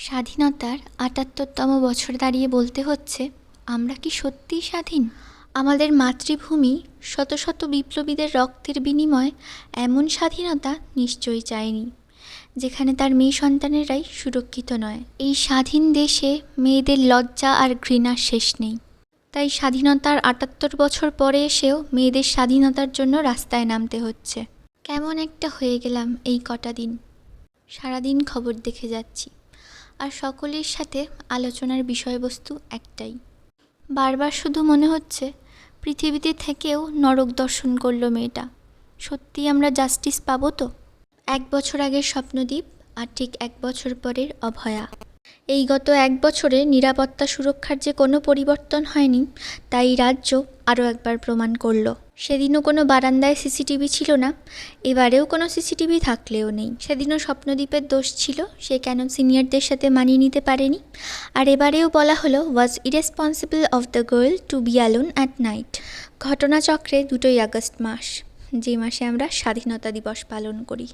স্বাধীনতার ৭৮তম বছর দাঁড়িয়ে বলতে হচ্ছে, আমরা কি সত্যিই স্বাধীন? আমাদের মাতৃভূমি শত শত বিপ্লবীদের রক্তের বিনিময়ে এমন স্বাধীনতা নিশ্চয়ই চায়নি, যেখানে তার মেয়ে সন্তানেরাই সুরক্ষিত নয়। এই স্বাধীন দেশে মেয়েদের লজ্জা আর ঘৃণার শেষ নেই। তাই স্বাধীনতার ৭৮ বছর পরে এসেও মেয়েদের স্বাধীনতার জন্য রাস্তায় নামতে হচ্ছে। কেমন একটা হয়ে গেলাম এই কটা দিন। সারাদিন খবর দেখে যাচ্ছি, আর সকলের সাথে আলোচনার বিষয়বস্তু একটাই। বারবার শুধু মনে হচ্ছে, পৃথিবীতে থেকেও নরক দর্শন করলো মেয়েটা। সত্যি আমরা জাস্টিস পাবো তো? ১ বছর আগের স্বপ্নদ্বীপ আর ঠিক ১ বছর পরের অভয়া। এই গত ১ বছরে নিরাপত্তা সুরক্ষার যে কোনো পরিবর্তন হয়নি, তাই রাজ্য আরও একবার প্রমাণ করলো। সেদিনও কোনো বারান্দায় সিসিটিভি ছিল না, এবারেও কোনো সিসিটিভি থাকলেও নেই। সেদিনও স্বপ্নদ্বীপের দোষ ছিল, সে কেন সিনিয়রদের সাথে মানিয়ে নিতে পারেনি। আর এবারেও বলা হলো, was irresponsible of the girl to be alone at night. ঘটনাচক্রে ২ই আগস্ট মাস, যে মাসে আমরা স্বাধীনতা দিবস পালন করি।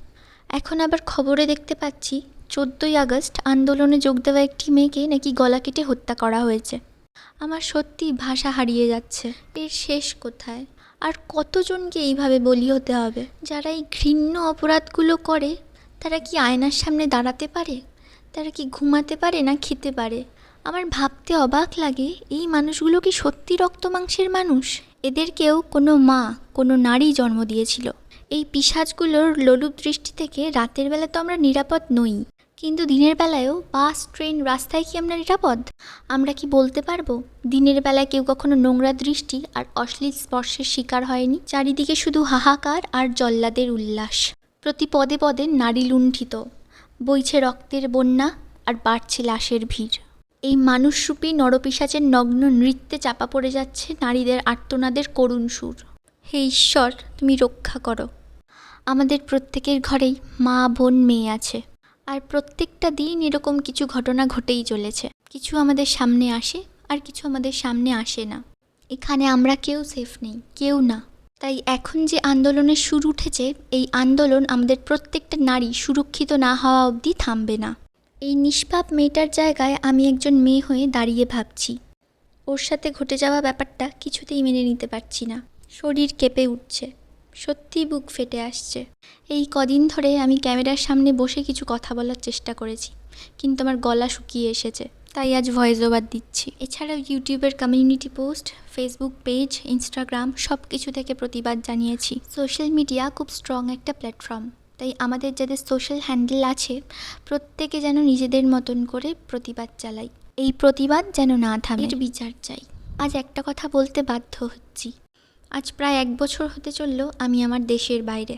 এখন আবার খবরে দেখতে পাচ্ছি ১৪ই আগস্ট আন্দোলনে যোগ দেওয়া একটি মেয়েকে নাকি গলা কেটে হত্যা করা হয়েছে। আমার সত্যি ভাষা হারিয়ে যাচ্ছে। এর শেষ কোথায়? আর কতজনকে এইভাবে বলি হতে হবে? যারা এই ঘৃণ্য অপরাধগুলো করে, তারা কি আয়নার সামনে দাঁড়াতে পারে? তারা কি ঘুমাতে পারে না খেতে পারে? আমার ভাবতে অবাক লাগে, এই মানুষগুলো কি সত্যি রক্ত মাংসের মানুষ? এদেরকেও কোনো মা, কোনো নারী জন্ম দিয়েছিল। এই পিশাচগুলোর লোলুপ দৃষ্টি থেকে রাতের বেলা তো আমরা নিরাপদ নই, কিন্তু দিনের বেলায়ও বাস, ট্রেন, রাস্তায় কি আমরা নিরাপদ? আমরা কি বলতে পারবো দিনের বেলায় কেউ কখনো নোংরা দৃষ্টি আর অশ্লীল স্পর্শের শিকার হয়নি? চারিদিকে শুধু হাহাকার আর জল্লাদের উল্লাস। প্রতি পদে পদে নারী লুণ্ঠিত, বইছে রক্তের বন্যা আর বাড়ছে লাশের ভিড়। এই মানুষরূপী নরপিশাচের নগ্ন নৃত্যে চাপা পড়ে যাচ্ছে নারীদের আর্তনাদের করুণ সুর। হে ঈশ্বর, তুমি রক্ষা করো। আমাদের প্রত্যেকের ঘরেই মা, বোন, মেয়ে আছে, আর প্রত্যেকটা দিন এরকম কিছু ঘটনা ঘটেই চলেছে। কিছু আমাদের সামনে আসে আর কিছু আমাদের সামনে আসে না। এখানে আমরা কেউ সেফ নেই, কেউ না। তাই এখন যে আন্দোলনের সুর উঠেছে, এই আন্দোলন আমাদের প্রত্যেকটা নারী সুরক্ষিত না হওয়া অবধি থামবে না। এই নিষ্পাপ মেয়েটার জায়গায় আমি একজন মেয়ে হয়ে দাঁড়িয়ে ভাবছি, ওর সাথে ঘটে যাওয়া ব্যাপারটা কিছুতেই মেনে নিতে পারছি না। শরীর কেঁপে উঠছে, সত্যিই বুক ফেটে আসছে। এই কদিন ধরে আমি ক্যামেরার সামনে বসে কিছু কথা বলার চেষ্টা করেছি, কিন্তু আমার গলা শুকিয়ে এসেছে, তাই আজ ভয়েস ওভার দিচ্ছি। এছাড়াও ইউটিউবের community post, Facebook page, Instagram সব কিছু থেকে প্রতিবাদ জানিয়েছি। সোশ্যাল মিডিয়া খুব স্ট্রং একটা প্ল্যাটফর্ম, তাই আমাদের যাদের সোশ্যাল হ্যান্ডেল আছে, প্রত্যেকে যেন নিজেদের মতন করে প্রতিবাদ চালাই। এই প্রতিবাদ যেন না থামে, এর বিচার চাই। আজ একটা কথা বলতে বাধ্য হচ্ছি। আজ প্রায় ১ বছর হতে চলল আমি আমার দেশের বাইরে।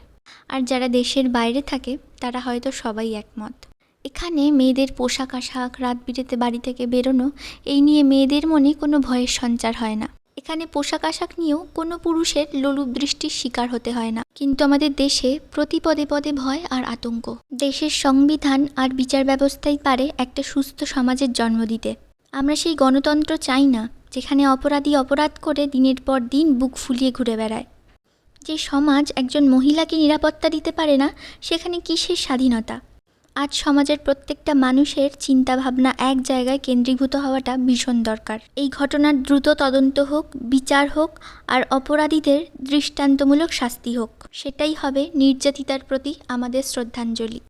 আর যারা দেশের বাইরে থাকে তারা হয়তো সবাই একমত। এখানে মেয়েদের পোশাক আশাক, রাত বিরেতে বাড়ি থেকে বেরোনো, এই নিয়ে মেয়েদের মনে কোনো ভয়ের সঞ্চার হয় না। এখানে পোশাক আশাক নিয়েও কোনো পুরুষের লোলুপ দৃষ্টির শিকার হতে হয় না। কিন্তু আমাদের দেশে প্রতি পদে পদে ভয় আর আতঙ্ক। দেশের সংবিধান আর বিচার ব্যবস্থাই পারে একটা সুস্থ সমাজের জন্ম দিতে। আমরা সেই গণতন্ত্র চাই না, যেখানে অপরাধী অপরাধ করে দিনের পর দিন বুক ফুলিয়ে ঘুরে বেড়ায়। যে সমাজ একজন মহিলাকে নিরাপত্তা দিতে পারে না, সেখানে কিসের স্বাধীনতা? আজ সমাজের প্রত্যেকটা মানুষের চিন্তাভাবনা এক জায়গায় কেন্দ্রীভূত হওয়াটা ভীষণ দরকার। এই ঘটনার দ্রুত তদন্ত হোক, বিচার হোক, আর অপরাধীদের দৃষ্টান্তমূলক শাস্তি হোক। সেটাই হবে নির্যাতিতার প্রতি আমাদের শ্রদ্ধাঞ্জলি।